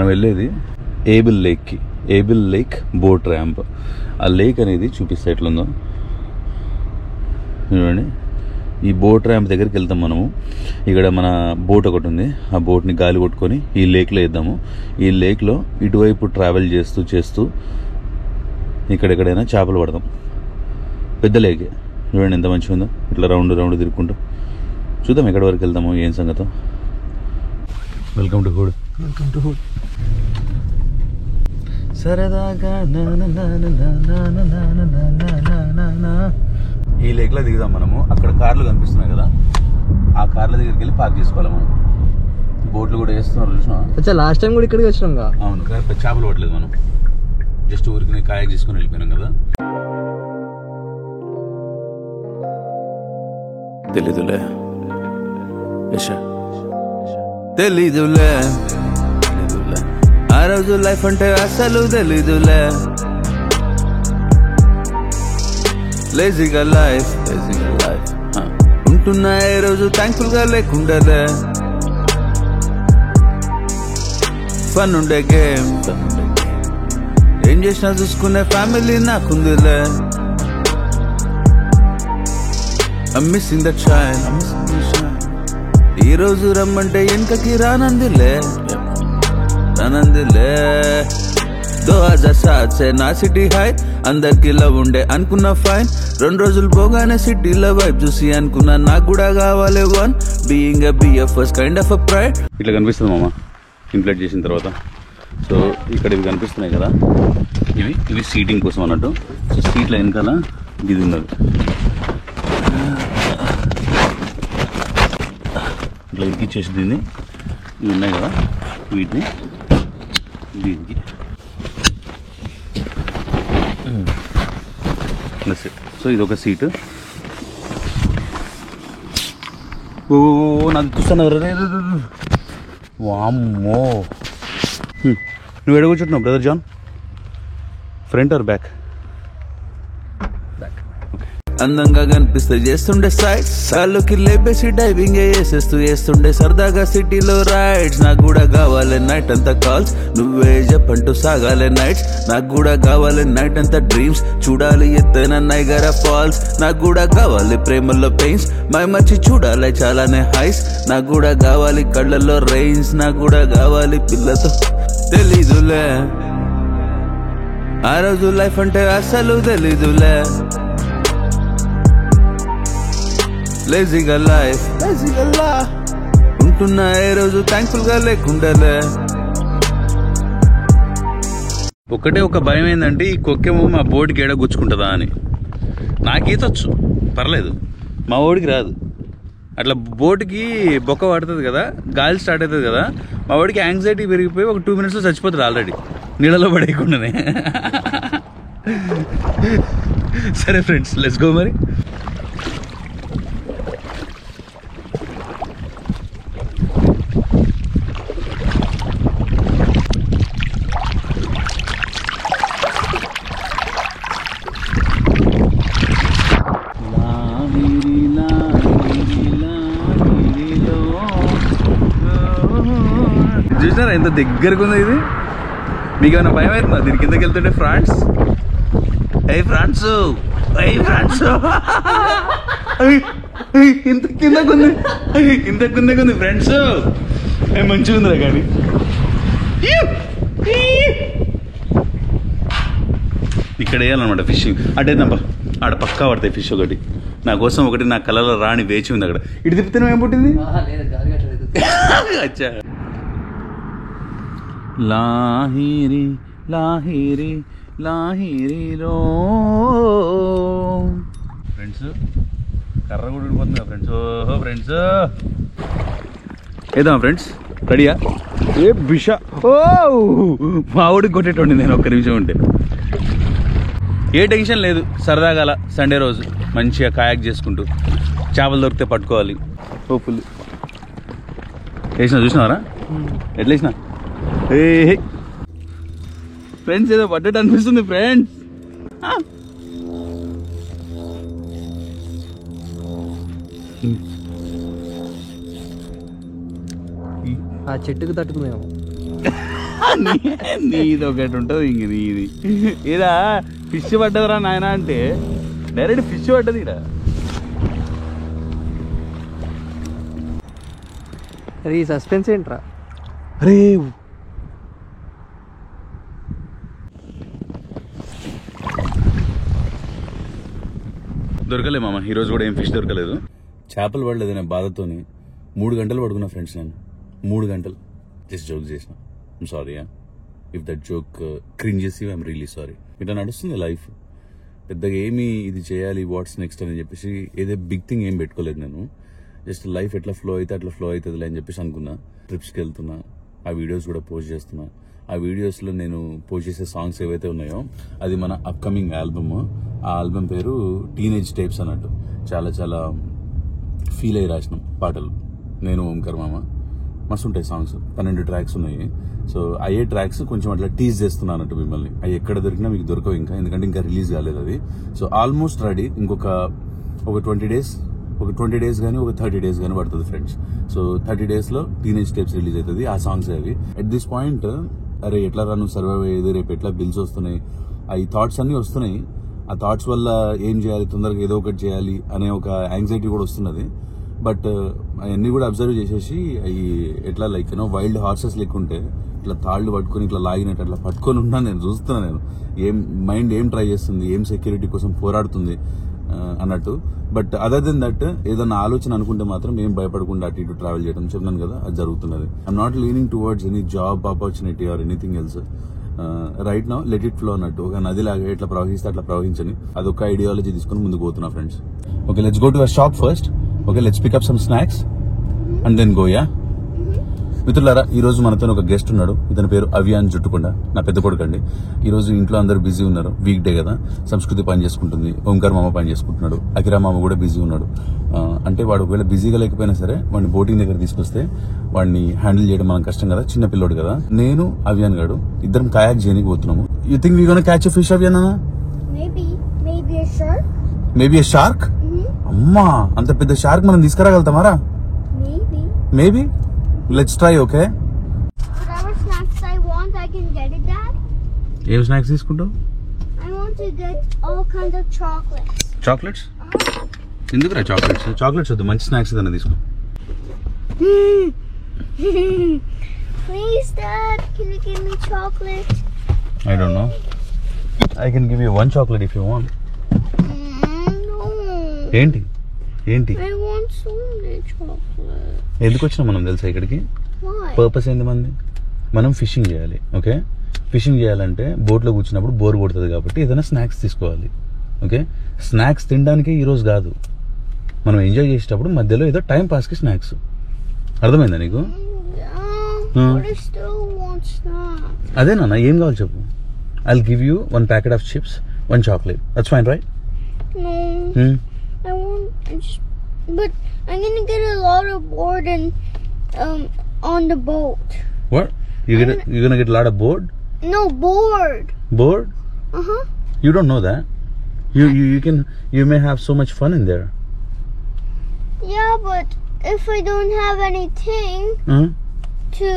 మనం వెళ్ళేది ఏబుల్ లేక్కి. Abel Lake boat ramp. ఆ లేక్ అనేది చూపిస్తే ఎట్లుందో చూడండి. ఈ బోట్ ర్యాంప్ దగ్గరికి వెళ్తాం మనము. ఇక్కడ మన బోట్ ఒకటి ఉంది. ఆ బోట్ని గాలి కొట్టుకొని ఈ లేక్లో వేద్దాము. ఈ లేక్లో ఇటువైపు ట్రావెల్ చేస్తూ ఇక్కడెక్కడైనా చేపలు పడదాం. పెద్ద లేకే చూడండి ఎంత మంచిగా ఉందో. ఇట్లా రౌండ్ తిరుక్కుంటూ చూద్దాం ఎక్కడి వరకు వెళ్తాము ఏం సంగతో. Welcome to hood. సరదాగా ఈ లేక్లో దిగుదాం మనము. అక్కడ కార్లు కనిపిస్తున్నాయి కదా, ఆ కార్ల దగ్గరికి వెళ్ళి పార్క్ చేసుకోవాలి మనం. బోట్లు కూడా వేస్తున్నారు చూసినా. లాస్ట్ టైం కూడా ఇక్కడికి వచ్చినాం. అవును, చేపలు పట్టలేదు మనం, జస్ట్ ఊరికి కాయకు తీసుకొని వెళ్ళిపోయినాం కదా. తెలీదులే ఆ రోజు లైఫ్ అంటే అసలు తెలీదులే. లేజీగా లైఫ్ ఉంటున్నా ఏ రోజు థ్యాంక్ఫుల్ గా లేకుండలే. ఫన్ ఉండే గేమ్ ఏం చేసినా చూసుకునే family నాకుందిలే. I'm missing that shine. ఈ రోజు రమ్మంటే వెనకకి రానందిలే. 2007 से నా సిటీ హై, అందరికి లవ్ ఉండే అనుకున్న ఫైన్. 2 రోజులు పోగానే సిటీలో వైబ్ చూసి అనుకున్నా నాకు కూడా కావాలి one. Being a BFS kind of a pride. ఇట్లా కనిపిస్తుంది మామ ఇన్ఫ్లేట్ చేసిన తర్వాత. సో ఇక్కడ ఇవి కనిపిస్తున్నాయి కదా, ఇవి సీటింగ్ కోసం అన్నట్టు. సో సీట్ల వెనకాల ఇది ఉన్నది. ఇట్లా ఇరికిచ్చేసి దీన్ని, ఇవి ఉన్నాయి కదా వీటిని దీనికి సో ఇది ఒక సీటు. ఓ నాకు చూస్తాను. వామ్మో, నువ్వు ఎడ కూర్చుంటున్నావు brother John? Front or back? అందంగా కనిపిస్తే చేస్తుండే సైడ్ కాళ్ళకి లేపేసి డైవింగ్ వేస్తుండే సరదాగా సిటీలో రైడ్స్. నాకు కూడా కావాలి నైట్ అంతా కాల్స్, నువ్వే చెప్పంటూ సాగాలి నైట్స్. నాకు కూడా కావాలి నైట్ అంతా డ్రీమ్స్, చూడాలి ఎత్తైన నైగరా ఫాల్స్. నాకు కూడా కావాలి ప్రేమల్లో పెయిన్స్, మై మర్చి చూడాలి చాలానే హైస్. నాకు కూడా కావాలి కళ్ళల్లో రెయిన్స్, నాకు కూడా కావాలి పిల్లతో. తెలీదులే ఆ రోజు లైఫ్ అంటే అసలు తెలీదులే. లేజీగా లైఫ్ ఉంటున్నా ఏ రోజు థ్యాంక్ఫుల్ గా లేకుండలే. ఒకటే ఒక భయం ఏంటంటే ఈ కొక్కేమో మా బోర్డుకి ఎడ గుచ్చుకుంటుందా అని. నాకు ఈతొచ్చు పర్లేదు, మా ఓడికి రాదు. అట్లా బోటుకి బొక్క పడుతుంది కదా, గాలి స్టార్ట్ అవుతుంది కదా, మా వాడికి యాంగ్జైటీ పెరిగిపోయి ఒక 2 minutesలో చచ్చిపోతుంది ఆల్రెడీ నీళ్ళలో పడేయకుండానే. సరే ఫ్రెండ్స్, లెట్స్ గో మరి. చూసినారా ఎంత దగ్గరకు ఉంది ఇది? మీకు ఏమైనా భయం అవుతుందా దీని కిందకి వెళ్తుంటే? ఫ్రాన్స్ ఫ్రాన్స్ ఇంత కిందకుంది, ఇంత కిందకుంది ఫ్రెండ్స్. మంచిగా ఉందిరా కానీ. ఇక్కడ వేయాలన్నమాట ఫిషింగ్. అటేదమ్మా, ఆడ పక్కా పడతాయి ఫిష్. ఒకటి నా కోసం, ఒకటి నా కళ్ళలో రాణి వేచి ఉంది అక్కడ. ఇటు తిప్పితే ఏం పుట్టింది? అచ్చా. లాహిరి లాహిరి లాహిరిలో ఫ్రెండ్స్ కర్ర కూడా ఉడిపోతుంది ఫ్రెండ్స్. ఓహో ఫ్రెండ్స్, ఏదా ఫ్రెండ్స్ రెడీయా? ఏ బిషా, ఓ మా ఊడికి కొట్టేటండి నేను ఒక్క నిమిషం ఉంటే. ఏ టెన్షన్ లేదు, సరదాగా అలా సండే రోజు మంచిగా కాయాక్ చేసుకుంటూ చేపలు దొరికితే పట్టుకోవాలి. ఓ పుల్లి వేసినా, చూసినావరా ఎట్లా వేసినా? ఏ ఫ్రెండ్స్ ఏదో పడ్డట్టు అనిపిస్తుంది ఫ్రెండ్స్. ఆ చెట్టుకు తట్టుకున్నాము. నీది ఒకటి ఉంటుంది ఇంక నీది. ఇదా ఫిష్ పడ్డదిరా నాయన అంటే డైరెక్ట్ ఫిష్ పడ్డది ఇక్కడ. అరే ఈ సస్పెన్స్ ఏంట్రా? అరే దొరకలే మామ, ఈరోజు కూడా ఏం ఫిష్ దొరకలేదు. చేపలు పడలేదు నేను బాధతోని 3 గంటలు పడుకున్నా ఫ్రెండ్స్. నేను 3 గంటలు జస్ట్ జోక్ చేసిన. I'm sorry if that joke cringes you, I'm really sorry. ఇట్లా నడుస్తుంది లైఫ్. పెద్దగా ఏమి ఇది చేయాలి వాట్స్ నెక్స్ట్ అని చెప్పేసి ఏదో బిగ్ థింగ్ ఏం పెట్టుకోలేదు నేను. జస్ట్ లైఫ్ ఎట్లా ఫ్లో అయితే అట్లా ఫ్లో అవుతుందిలే అని చెప్పేసి అనుకున్నా. ట్రిప్స్కి వెళ్తున్నా, ఆ వీడియోస్ కూడా పోస్ట్ చేస్తున్నా. ఆ వీడియోస్లో నేను పోస్ట్ చేసే సాంగ్స్ ఏవైతే ఉన్నాయో అది మన అప్కమింగ్ ఆల్బమ్. ఆ ఆల్బమ్ పేరు టీనేజ్ టైప్స్ అన్నట్టు. చాలా చాలా ఫీల్ అయ్యి రాసినాం పాటలు నేను ఓంకర్ మామ. మస్తు ఉంటాయి సాంగ్స్. 12 ట్రాక్స్ ఉన్నాయి. సో అయ్యే ట్రాక్స్ కొంచెం అట్లా టీజ్ చేస్తున్నా అన్నట్టు మిమ్మల్ని. అవి ఎక్కడ దొరికినా మీకు దొరకవు ఇంకా, ఎందుకంటే ఇంకా రిలీజ్ కాలేదు అది. So almost ready. ఇంకొక 20 డేస్ కానీ ఒక 30 డేస్ కానీ పడుతుంది ఫ్రెండ్స్. సో 30 డేస్లో టీనేజ్ టైప్స్ రిలీజ్ అవుతుంది. ఆ సాంగ్స్ అవి. ఎట్ దిస్ పాయింట్ అరే ఎట్లా రా నువ్వు సర్వైవ్ అయ్యేది, రేపు ఎట్లా బిల్స్ వస్తున్నాయి, ఈ థాట్స్ అన్నీ వస్తున్నాయి. ఆ థాట్స్ వల్ల ఏం చేయాలి, తొందరగా ఏదో ఒకటి చేయాలి అనే ఒక యాంగ్జైటీ కూడా వస్తున్నది. బట్ అవన్నీ కూడా అబ్జర్వ్ చేసేసి అవి ఎట్లా లైక్ యూనో వైల్డ్ హార్సెస్ లెక్కుంటే ఇట్లా తాళ్ళు పట్టుకొని ఇట్లా లాగినట్టు అట్లా పట్టుకొని ఉన్నాను నేను. చూస్తున్నాను నేను మైండ్ ఏం ట్రై చేస్తుంది, ఏం సెక్యూరిటీ కోసం పోరాడుతుంది అన్నట్టు. బట్ అదర్ దెన్ దట్ ఏదన్నా ఆలోచన అనుకుంటే మాత్రం ఏం భయపడకుండా అటు ఇటు ట్రావెల్ చేయడం చెప్పినాను కదా, అది జరుగుతున్నది. I'm not leaning towards any job opportunity or anything else. Right now let it flow అన్నట్టు. ఒక నదిలాగా ఎట్లా ప్రవహిస్తే అట్లా ప్రవహించని అదొక ఐడియాలజీ తీసుకుని ముందుకు పోతున్నా friends. Okay let's go to our shop first. Okay let's pick up some snacks and then go. యా మిత్రులారా, ఈ రోజు మనతో ఒక గెస్ట్ ఉన్నాడు. ఇతని పేరు అవియాన్ జుట్టుకొండ, నా పెద్ద కొడుకు అండి. ఈ రోజు ఇంట్లో అందరూ బిజీ ఉన్నారు, వీక్ డే కదా. సంస్కృతి పని చేసుకుంటుంది, ఓంకార్ మామ పని చేసుకుంటున్నాడు, అకిరా మామ కూడా బిజీ ఉన్నాడు. అంటే వాడు ఒకవేళ బిజీగా లేకపోయినా సరే వాడిని బోటింగ్ దగ్గర తీసుకొస్తే వాడిని హ్యాండిల్ చేయడం మనం కష్టం కదా, చిన్న పిల్లోడు కదా. నేను అవియాన్ గాడు ఇద్దరం కయాక్ చేయడానికి పోతున్నాము. You think we gonna catch a fish అవియాన్ అన్న? Maybe a shark. అమ్మా అంత పెద్ద షార్క్ మనం తీసుకురాగలుగుతామారా? Maybe let's try. Okay Whatever snacks I want, I can get it, Dad. ఏం స్నాక్స్ తీసుకుంటావు? I want to get all kinds of chocolates. Chocolates? ఎందుకురా చాక్లెట్స్? చాక్లెట్స్ వద్దు, మంచి స్నాక్స్ ఏదైనా తీసుకో. Please, Dad, can you give me chocolate? I don't know. I can give you one chocolate if you want. No. ఏంటి ఏంటి I want so many chocolate. ఎందుకు వచ్చినా మనం తెలుసా ఇక్కడికి? Why? పర్పస్ ఏంది మనది? మనం ఫిషింగ్ చేయాలి. ఓకే ఫిషింగ్ చేయాలంటే బోట్లో కూర్చున్నప్పుడు బోర్ కొడుతుంది కాబట్టి ఏదైనా స్నాక్స్ తీసుకోవాలి. ఓకే స్నాక్స్ తినడానికి ఈరోజు కాదు, మనం ఎంజాయ్ చేసేటప్పుడు మధ్యలో ఏదో టైం పాస్కి స్నాక్స్. అర్థమైందా నీకు? Yeah, but I still want snacks. అదేనా ఏం కావాలి చెప్పు. I'll give you 1 packet of chips, 1 chocolate. That's fine, right? No. But I'm gonna get a lot of board and on the boat. What? You're gonna get a lot of bored? No, bored. Bored? You don't know that. You may have so much fun in there. Yeah, but if I don't have anything to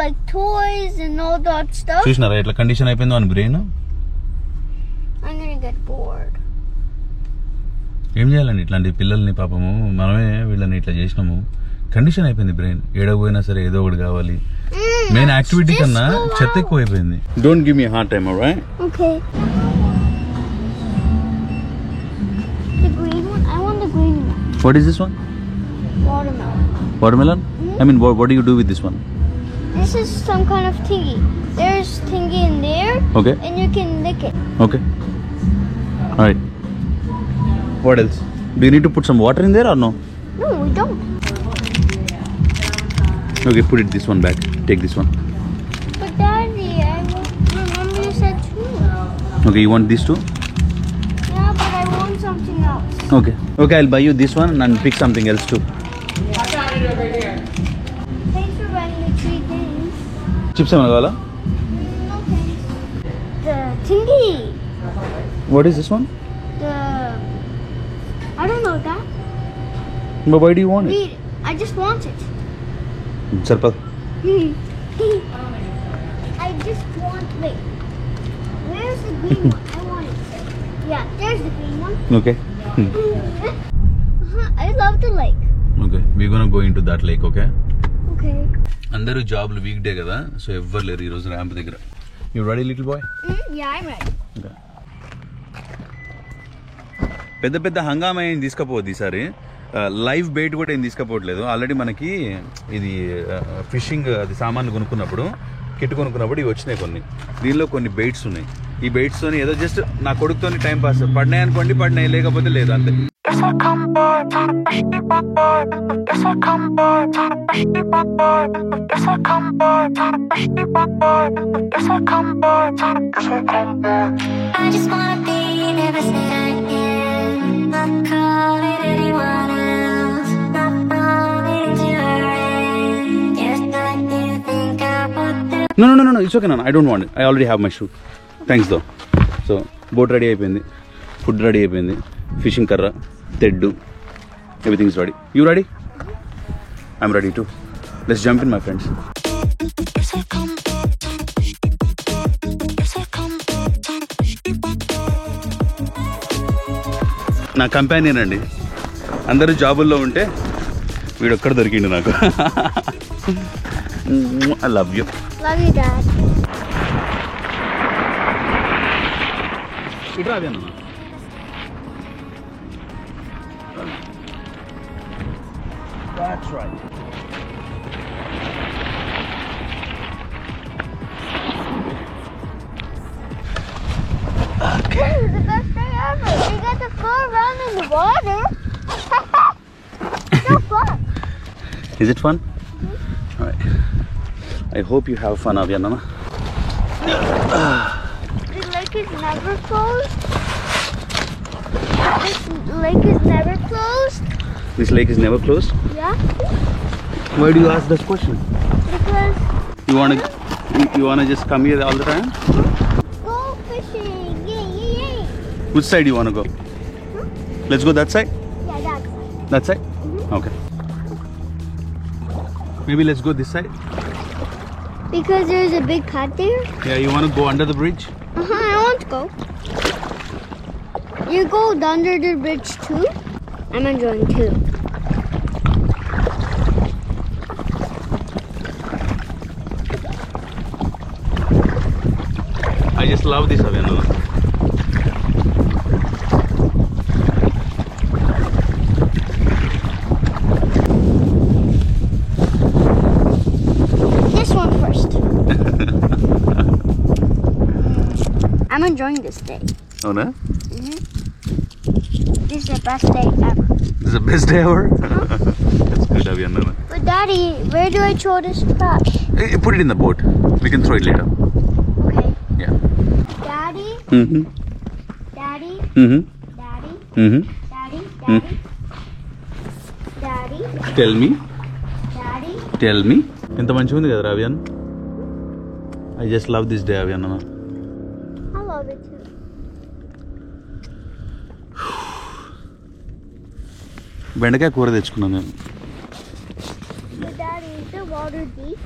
like toys and all that stuff, చూసినారా ఎట్లా condition అయిపోయిందో అని brain. I'm gonna get bored. ఏం చేయాలండి ఇట్లాంటి పిల్లల్ని? పాపము మనమే వీళ్ళని ఇట్లా చేసినాము. కండిషన్ అయిపోయింది బ్రెయిన్. ఏడకపోయినా సరే ఏదో ఒకటి కావాలి. మెయిన్ యాక్టివిటీ కన్నా చెత్త ఎక్కువ అయిపోయింది. Don't give me hard time, alright? Okay. The green one? I want the green one. What is this one? Watermelon. Watermelon? I mean, what do you do with this one? This is some kind of thingy. There's thingy in there. Okay. And you can lick it. Okay. Alright. What else? Do you need to put some water in there or no? No, we don't. Okay, put it this one back. Take this one. But Daddy, remember you said 2. Okay, you want these two? Yeah, but I want something else. Okay. Okay, I'll buy you this one and pick something else too. Thanks for buying me 3 things. Chips ఏమైనా కావాలా? No thanks. The thingy. What is this one? I don't know that. But why do you want it? Read. I just want it. సరిపద. I just want. Wait. Where's the green one? I want it. Yeah, there's the green one. Okay I love the lake. Okay we gonna go into that lake okay Okay. అందరూ జాబ్లు week day కదా so ఎవ్వరు లేరు ఈరోజు ramp దగ్గర you ready little boy Yeah, I'm ready. పెద్ద పెద్ద హంగామా ఏం తీసుకపోవద్దు ఈసారి లైవ్ బెయిట్ కూడా ఏం తీసుకపోవట్లేదు ఆల్రెడీ మనకి ఇది ఫిషింగ్ అది సామాన్లు కొనుక్కున్నప్పుడు కిట్ కొనుక్కున్నప్పుడు ఇవి వచ్చినాయి కొన్ని దీనిలో కొన్ని బెయిట్స్ ఉన్నాయి ఈ బెయిట్స్ తోని ఏదో జస్ట్ నా కొడుకుతోని టైం పాస్ పడినాయి అనుకోండి పడినాయి లేకపోతే లేదు అంతే I just wanna be never said again. Not calling anyone else. Not falling into a rain. Just like you think I would do. No, it's okay, no, I don't want it. I already have my shoe. Thanks though. So, boat ready అయిపోయింది food ready అయిపోయింది fishing కర్ర తెడ్డు everything is ready you ready I'm ready to let's jump in my friends నా companion అండి అందరూ జాబుల్లో ఉంటే వీడొక్కడ దొరికిండు నాకు I love you Love you, Dad. ఇట్రా అదే అన్న That's right. This is the best day ever. We get to go around in the water. So fun. Is it fun? All right. I hope you have fun, Aviana. The lake is never closed. This lake is never closed. This lake is never closed. Yeah. Why do you ask this question? Because You wanna just come here all the time? go fishing. Yay. Which side you wanna go? Let's go that side. Yeah, that's fine. That side. Okay. Maybe let's go this side. Because there's a big cut there. Yeah, you wanna go under the bridge? I want to go. You go under the bridge too? I'm enjoying too. I just love this, Aviana. This one first. I'm enjoying this day. Oh no? This is the best day ever. This is the best day ever. That's good, Aviana. But Daddy, where do I throw this trash? Put it in the boat. We can throw it later. Okay. Yeah. Daddy, Mm-hmm. Daddy, Mm-hmm. Daddy, Mm-hmm. Daddy, Daddy, Daddy, Tell me. Daddy. Tell me. ఎంత మంచిగా ఉంది కదా అవియన్ I just love this day అవియన్ అన్న I love it too. బెండకాయ కూర తెచ్చుకున్నాను నేను But Daddy, is the water deep?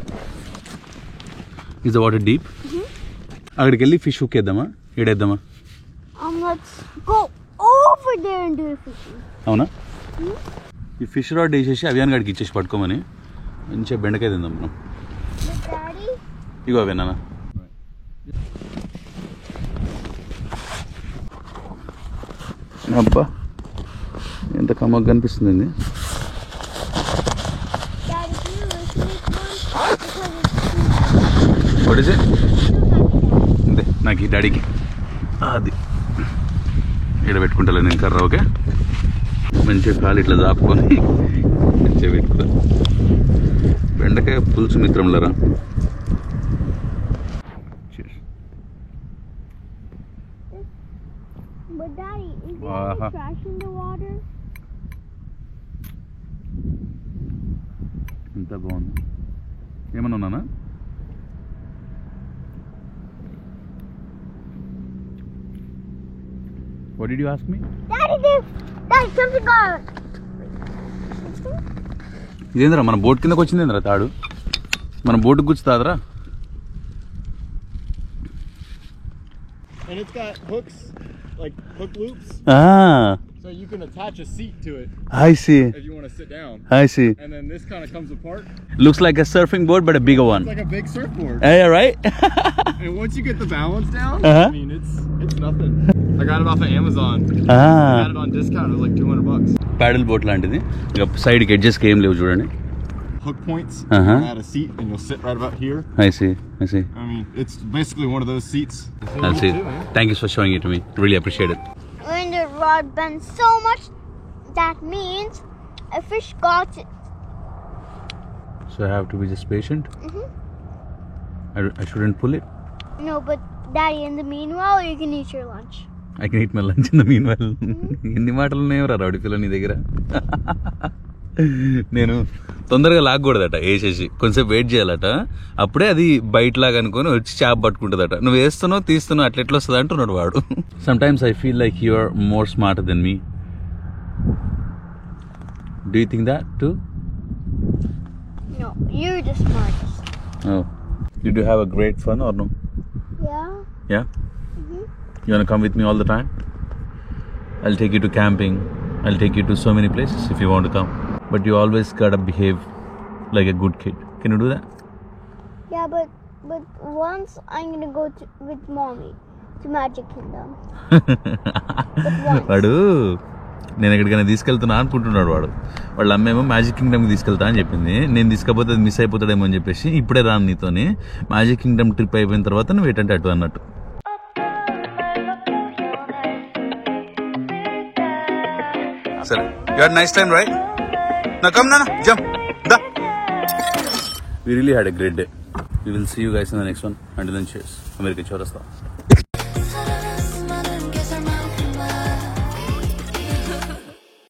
Is the water deep అక్కడికి వెళ్ళి ఫిష్ హుక్ వేద్దామా ఏడేద్దామా Let's go over there and do the fishing. అవునా ఈ ఫిష్ రాడ్ వేసేసి అవియాన్ గడికి ఇచ్చేసి పట్టుకోమని మంచిగా బెండకాయ తిందాం మనం But Daddy, ఇగో అవియన్ అన్న అబ్బా ఎంత కమ్మగా కనిపిస్తుంది Daddy, do you listen to this one? Because what is it it's too అంతే నాకు ఈ డాడీకి అది ఇక్కడ పెట్టుకుంటా నేను కర్ర ఓకే మంచిగా కాలు ఇట్లా దాపుకొని మంచిగా పెట్టుకుంటా బెండకాయ పులుసు మిత్రంలరా But Daddy, is there Uh-huh. any trash in the water? ఎంత బాగుంది ఏమన్నా ఉన్నానా What did you ask me? Daddy, something got. ఇదేంద్రా మన బోట్ కిందకి వచ్చిందేంద్రా తాడు మన boat గుచ్చుతాదరా. And it's got hooks, like hook loops. So you can attach a seat to it I see. if you want to sit down. I see. And then this kind of comes apart. Looks like a surfing board but a bigger one. It's like a big surfboard. Yeah, right? And once you get the balance down, Uh-huh. I mean, it's nothing. I got it off of Amazon. I got it on discount. It was like $200. ప్యాడల్ boat లాంటిది. ఇక సైడ్కి ఎడ్జెస్కి ఏం లేవు చూడండి. Hook points. Uh-huh. You add a seat and you'll sit right about here. I see. I mean, it's basically one of those seats. I'll see. Thank you for showing it to me. Really appreciate it. When the rod bends so much, that means a fish got it. So I have to be just patient. I shouldn't pull it. No, but Daddy, in the meanwhile, you can eat your lunch. I can eat my lunch in the meanwhile. ఎన్ని మాటలు ఉన్నాయో rowdy పిల్ల నీ దగ్గర. నేను తొందరగా లాగకూడదట వేసేసి కొంచెంసేపు వెయిట్ చేయాలట. అప్పుడే అది బయట లాగా అనుకొని వచ్చి చేప పట్టుకుంటుందట. నువ్వు వేస్తున్నావు తీస్తున్నావు అట్లా ఎట్లా వస్తుంది అంటున్నాడు వాడు. Sometimes I feel like you are more smarter than me. Do you think that too? No, you're the smartest. Oh. Did you have a great fun or no? Yeah? Yeah? You wanna come with me all the time? I'll take you to camping. I'll take you to so many places if you want to come. But you always gotta behave like a good kid. Can you do that? Yeah, but once I'm gonna go with Mommy to Magic Kingdom. వాడు నేను ఎక్కడికైనా తీసుకెళ్తున్నా అనుకుంటున్నాడు వాడు. వాళ్ళ అమ్మేమో magic కింగ్డమ్కి తీసుకెళ్తా అని చెప్పింది. నేను తీసుకపోతే అది మిస్ అయిపోతాడేమో అని చెప్పేసి ఇప్పుడే రాను నీతోని. మ్యాజిక్ కింగ్డమ్ ట్రిప్ అయిపోయిన తర్వాత నువ్వు ఏంటంటే అటు అన్నట్టు. సరే, you had a nice time, right? Now come, Nana, jump. Da. We really had a great day. We will see you guys in the next one. Until then, cheers. America Chaurasta.